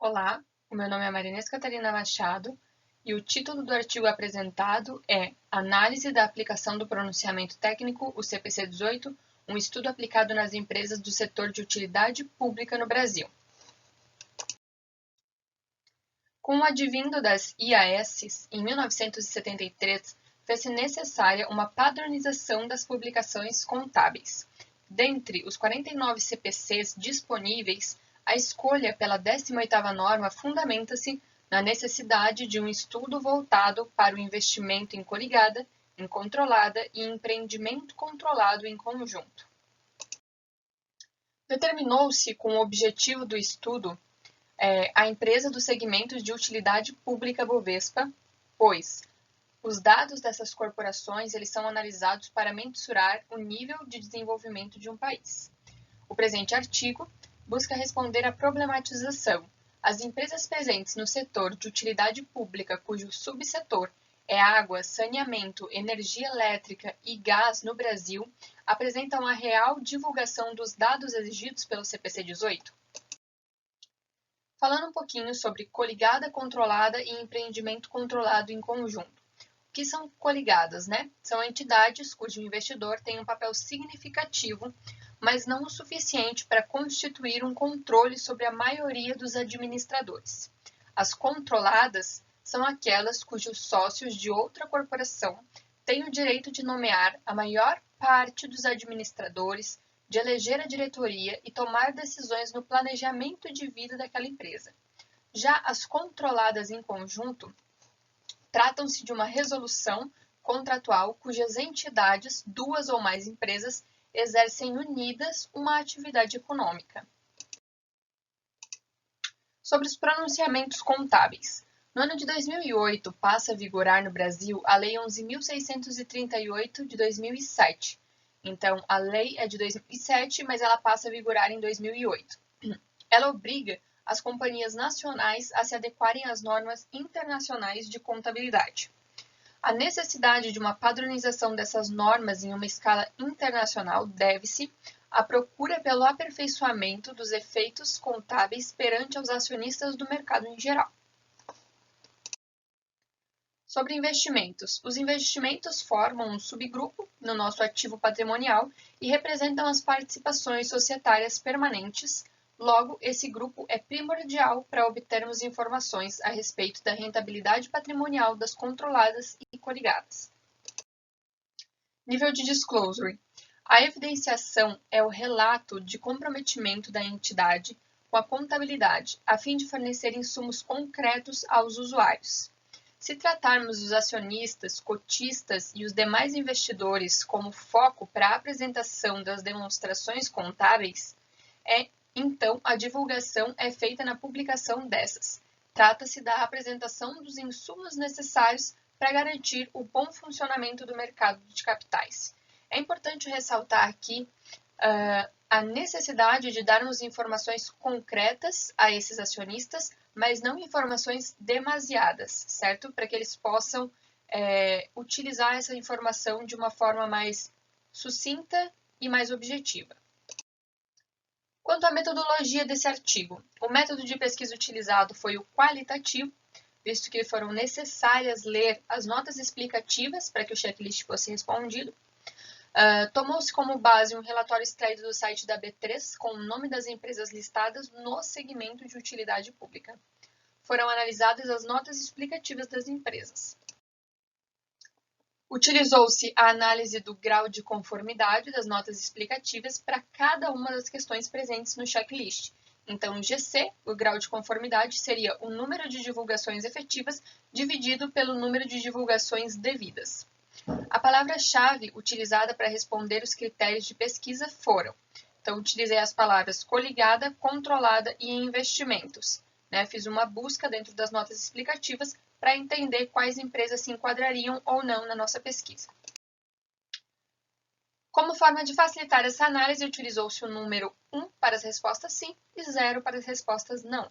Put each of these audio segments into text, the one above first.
Olá, o meu nome é Maria Inês Catarina Machado e o título do artigo apresentado é Análise da aplicação do pronunciamento técnico, o CPC 18, um estudo aplicado nas empresas do setor de utilidade pública no Brasil. Com o advindo das IAS, em 1973, fez-se necessária uma padronização das publicações contábeis. Dentre os 49 CPCs disponíveis, a escolha pela 18ª norma fundamenta-se na necessidade de um estudo voltado para o investimento em coligada, em controlada e empreendimento controlado em conjunto. Determinou-se com o objetivo do estudo a empresa do segmento de utilidade pública Bovespa, pois os dados dessas corporações eles são analisados para mensurar o nível de desenvolvimento de um país. O presente artigo busca responder à problematização. As empresas presentes no setor de utilidade pública cujo subsetor é água, saneamento, energia elétrica e gás no Brasil apresentam a real divulgação dos dados exigidos pelo CPC 18? Falando um pouquinho sobre coligada controlada e empreendimento controlado em conjunto. O que são coligadas, né? São entidades cujo investidor tem um papel significativo, mas não o suficiente para constituir um controle sobre a maioria dos administradores. As controladas são aquelas cujos sócios de outra corporação têm o direito de nomear a maior parte dos administradores, de eleger a diretoria e tomar decisões no planejamento de vida daquela empresa. Já as controladas em conjunto tratam-se de uma resolução contratual cujas entidades, duas ou mais empresas, exercem unidas uma atividade econômica. Sobre os pronunciamentos contábeis. No ano de 2008, passa a vigorar no Brasil a Lei 11.638 de 2007. Então, a lei é de 2007, mas ela passa a vigorar em 2008. Ela obriga as companhias nacionais a se adequarem às normas internacionais de contabilidade. A necessidade de uma padronização dessas normas em uma escala internacional deve-se à procura pelo aperfeiçoamento dos efeitos contábeis perante os acionistas do mercado em geral. Sobre investimentos. Os investimentos formam um subgrupo no nosso ativo patrimonial e representam as participações societárias permanentes. Logo, esse grupo é primordial para obtermos informações a respeito da rentabilidade patrimonial das controladas e coligadas. Nível de disclosure. A evidenciação é o relato de comprometimento da entidade com a contabilidade, a fim de fornecer insumos concretos aos usuários. Se tratarmos os acionistas, cotistas e os demais investidores como foco para a apresentação das demonstrações contábeis, então a divulgação é feita na publicação dessas. Trata-se da apresentação dos insumos necessários para garantir o bom funcionamento do mercado de capitais. É importante ressaltar aqui a necessidade de darmos informações concretas a esses acionistas, mas não informações demasiadas, certo? Para que eles possam utilizar essa informação de uma forma mais sucinta e mais objetiva. Quanto à metodologia desse artigo, o método de pesquisa utilizado foi o qualitativo, visto que foram necessárias ler as notas explicativas para que o checklist fosse respondido. Tomou-se como base um relatório extraído do site da B3 com o nome das empresas listadas no segmento de utilidade pública. Foram analisadas as notas explicativas das empresas. Utilizou-se a análise do grau de conformidade das notas explicativas para cada uma das questões presentes no checklist. Então, GC, o grau de conformidade, seria o número de divulgações efetivas dividido pelo número de divulgações devidas. A palavra-chave utilizada para responder os critérios de pesquisa foram, então utilizei as palavras coligada, controlada e investimentos. Fiz uma busca dentro das notas explicativas para entender quais empresas se enquadrariam ou não na nossa pesquisa. Como forma de facilitar essa análise, utilizou-se o número 1 para as respostas sim e 0 para as respostas não.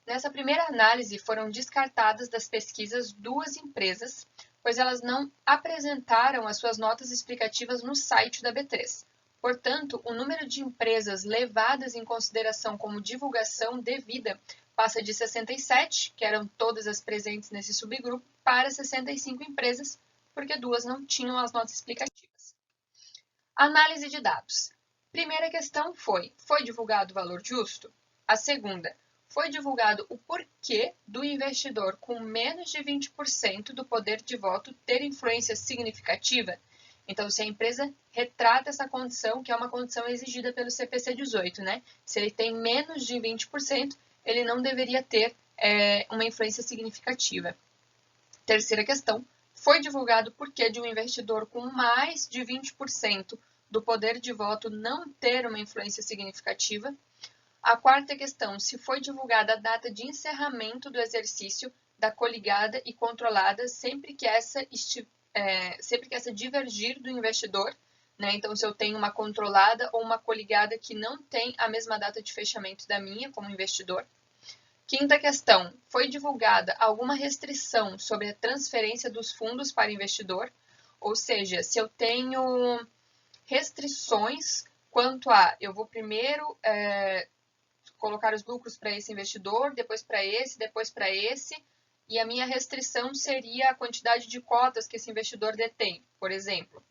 Nessa primeira análise, foram descartadas das pesquisas 2 empresas, pois elas não apresentaram as suas notas explicativas no site da B3. Portanto, o número de empresas levadas em consideração como divulgação devida passa de 67, que eram todas as presentes nesse subgrupo, para 65 empresas, porque 2 não tinham as notas explicativas. Análise de dados. Primeira questão foi divulgado o valor justo? A segunda, foi divulgado o porquê do investidor com menos de 20% do poder de voto ter influência significativa? Então, se a empresa retrata essa condição, que é uma condição exigida pelo CPC 18, né? Se ele tem menos de 20%, ele não deveria ter uma influência significativa. Terceira questão, foi divulgado o porquê de um investidor com mais de 20% do poder de voto não ter uma influência significativa. A quarta questão, se foi divulgada a data de encerramento do exercício da coligada e controlada sempre que essa divergir do investidor, né? Então, se eu tenho uma controlada ou uma coligada que não tem a mesma data de fechamento da minha como investidor. Quinta questão, foi divulgada alguma restrição sobre a transferência dos fundos para investidor? Ou seja, se eu tenho restrições quanto a, eu vou primeiro colocar os lucros para esse investidor, depois para esse, e a minha restrição seria a quantidade de cotas que esse investidor detém, por exemplo.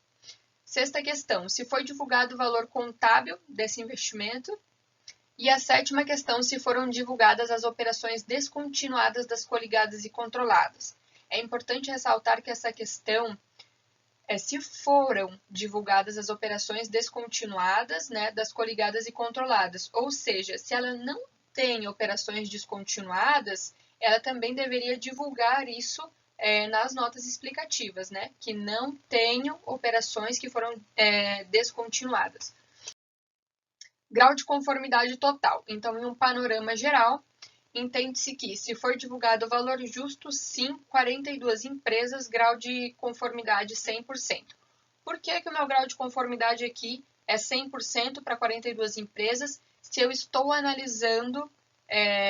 Sexta questão, se foi divulgado o valor contábil desse investimento. E a sétima questão, se foram divulgadas as operações descontinuadas das coligadas e controladas. É importante ressaltar que essa questão se foram divulgadas as operações descontinuadas, né, das coligadas e controladas. Ou seja, se ela não tem operações descontinuadas, ela também deveria divulgar isso nas notas explicativas, né, que não tenham operações que foram descontinuadas. Grau de conformidade total. Então, em um panorama geral, entende-se que, se for divulgado o valor justo, sim, 42 empresas, grau de conformidade 100%. Por que o meu grau de conformidade aqui é 100% para 42 empresas, se eu estou analisando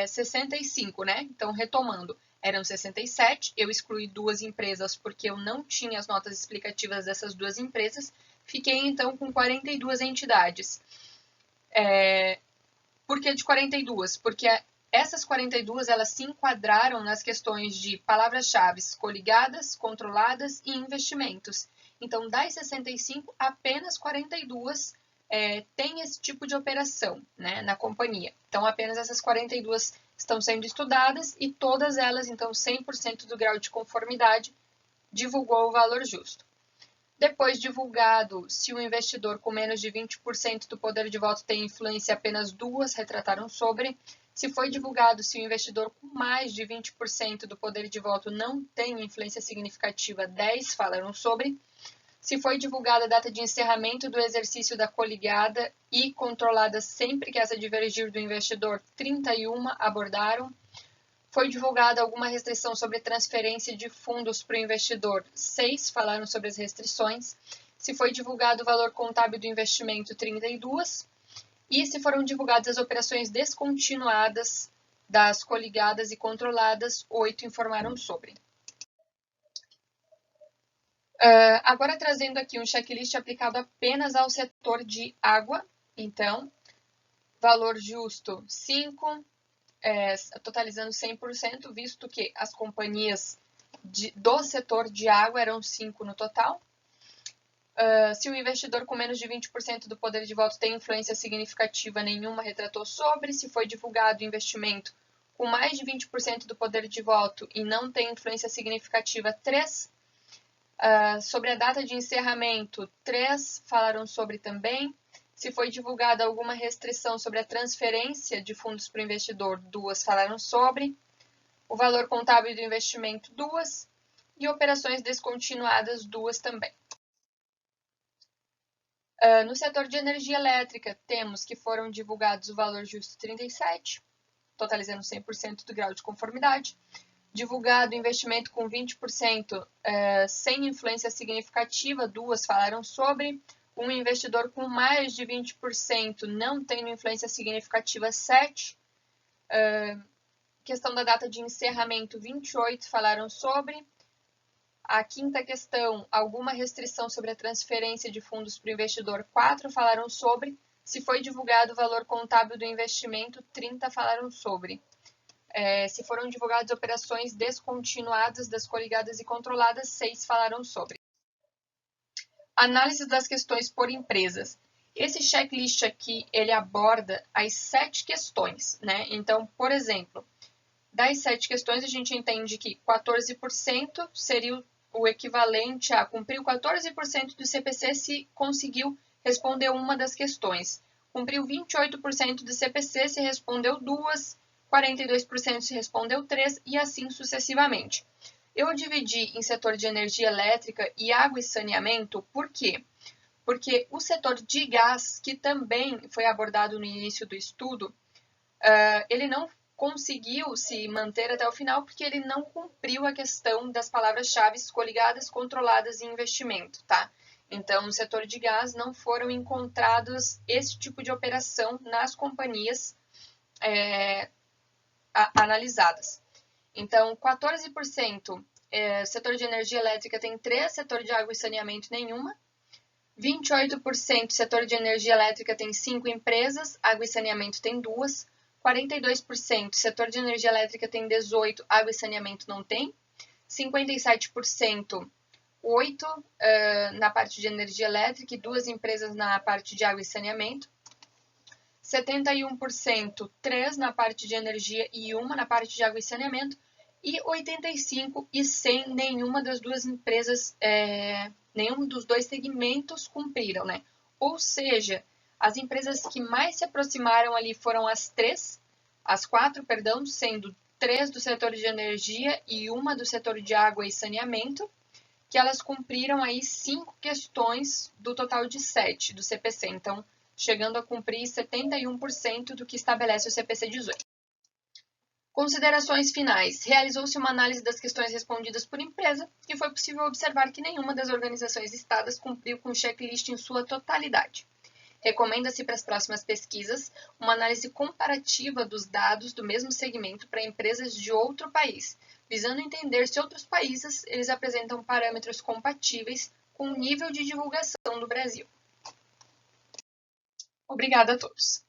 65, né? Então, retomando, eram 67, eu excluí 2 empresas porque eu não tinha as notas explicativas dessas 2 empresas, fiquei, então, com 42 entidades. Por que de 42? Porque essas 42 elas se enquadraram nas questões de palavras-chave coligadas, controladas e investimentos. Então, das 65, apenas 42 têm esse tipo de operação, né, na companhia. Então, apenas essas 42 estão sendo estudadas e todas elas, então, 100% do grau de conformidade, divulgou o valor justo. Depois divulgado, se o investidor com menos de 20% do poder de voto tem influência, apenas 2 retrataram sobre. Se foi divulgado, se o investidor com mais de 20% do poder de voto não tem influência significativa, 10 falaram sobre. Se foi divulgada a data de encerramento do exercício da coligada e controlada sempre que essa divergir do investidor, 31 abordaram. Foi divulgada alguma restrição sobre transferência de fundos para o investidor? 6 falaram sobre as restrições. Se foi divulgado o valor contábil do investimento? 32. E se foram divulgadas as operações descontinuadas das coligadas e controladas? 8 informaram sobre. Agora trazendo aqui um checklist aplicado apenas ao setor de água. Então, valor justo 5. Totalizando 100%, visto que as companhias do setor de água eram 5 no total. Se o investidor com menos de 20% do poder de voto tem influência significativa, nenhuma retratou sobre. Se foi divulgado o investimento com mais de 20% do poder de voto e não tem influência significativa, 3. Sobre a data de encerramento, 3 falaram sobre também. Se foi divulgada alguma restrição sobre a transferência de fundos para o investidor, 2 falaram sobre. O valor contábil do investimento, 2. E operações descontinuadas, 2 também. No setor de energia elétrica, temos que foram divulgados o valor justo 37, totalizando 100% do grau de conformidade. Divulgado o investimento com 20% sem influência significativa, 2 falaram sobre. Um investidor com mais de 20% não tendo influência significativa, 7. Questão da data de encerramento, 28 falaram sobre. A quinta questão, alguma restrição sobre a transferência de fundos para o investidor, 4 falaram sobre. Se foi divulgado o valor contábil do investimento, 30 falaram sobre. Se foram divulgadas operações descontinuadas das coligadas e controladas, 6 falaram sobre. Análise das questões por empresas. Esse checklist aqui, ele aborda as 7 questões, né? Então, por exemplo, das 7 questões, a gente entende que 14% seria o equivalente a cumprir 14% do CPC se conseguiu responder uma das questões. Cumpriu 28% do CPC se respondeu 2, 42% se respondeu 3 e assim sucessivamente. Eu dividi em setor de energia elétrica e água e saneamento, por quê? Porque o setor de gás, que também foi abordado no início do estudo, ele não conseguiu se manter até o final porque ele não cumpriu a questão das palavras-chave coligadas, controladas e investimento, tá? Então, no setor de gás não foram encontrados esse tipo de operação nas companhias analisadas. Então, 14% setor de energia elétrica tem 3, setor de água e saneamento nenhuma. 28% setor de energia elétrica tem 5 empresas, água e saneamento tem 2. 42% setor de energia elétrica tem 18, água e saneamento não tem. 57%, 8 na parte de energia elétrica e 2 empresas na parte de água e saneamento. 71%, 3 na parte de energia e 1 na parte de água e saneamento. E 85 e 100, nenhuma das duas empresas, nenhum dos dois segmentos cumpriram, né? Ou seja, as empresas que mais se aproximaram ali foram as 4, sendo 3 do setor de energia e 1 do setor de água e saneamento, que elas cumpriram aí 5 questões do total de 7 do CPC, então chegando a cumprir 71% do que estabelece o CPC 18. Considerações finais. Realizou-se uma análise das questões respondidas por empresa e foi possível observar que nenhuma das organizações listadas cumpriu com o checklist em sua totalidade. Recomenda-se para as próximas pesquisas uma análise comparativa dos dados do mesmo segmento para empresas de outro país, visando entender se outros países eles apresentam parâmetros compatíveis com o nível de divulgação do Brasil. Obrigada a todos.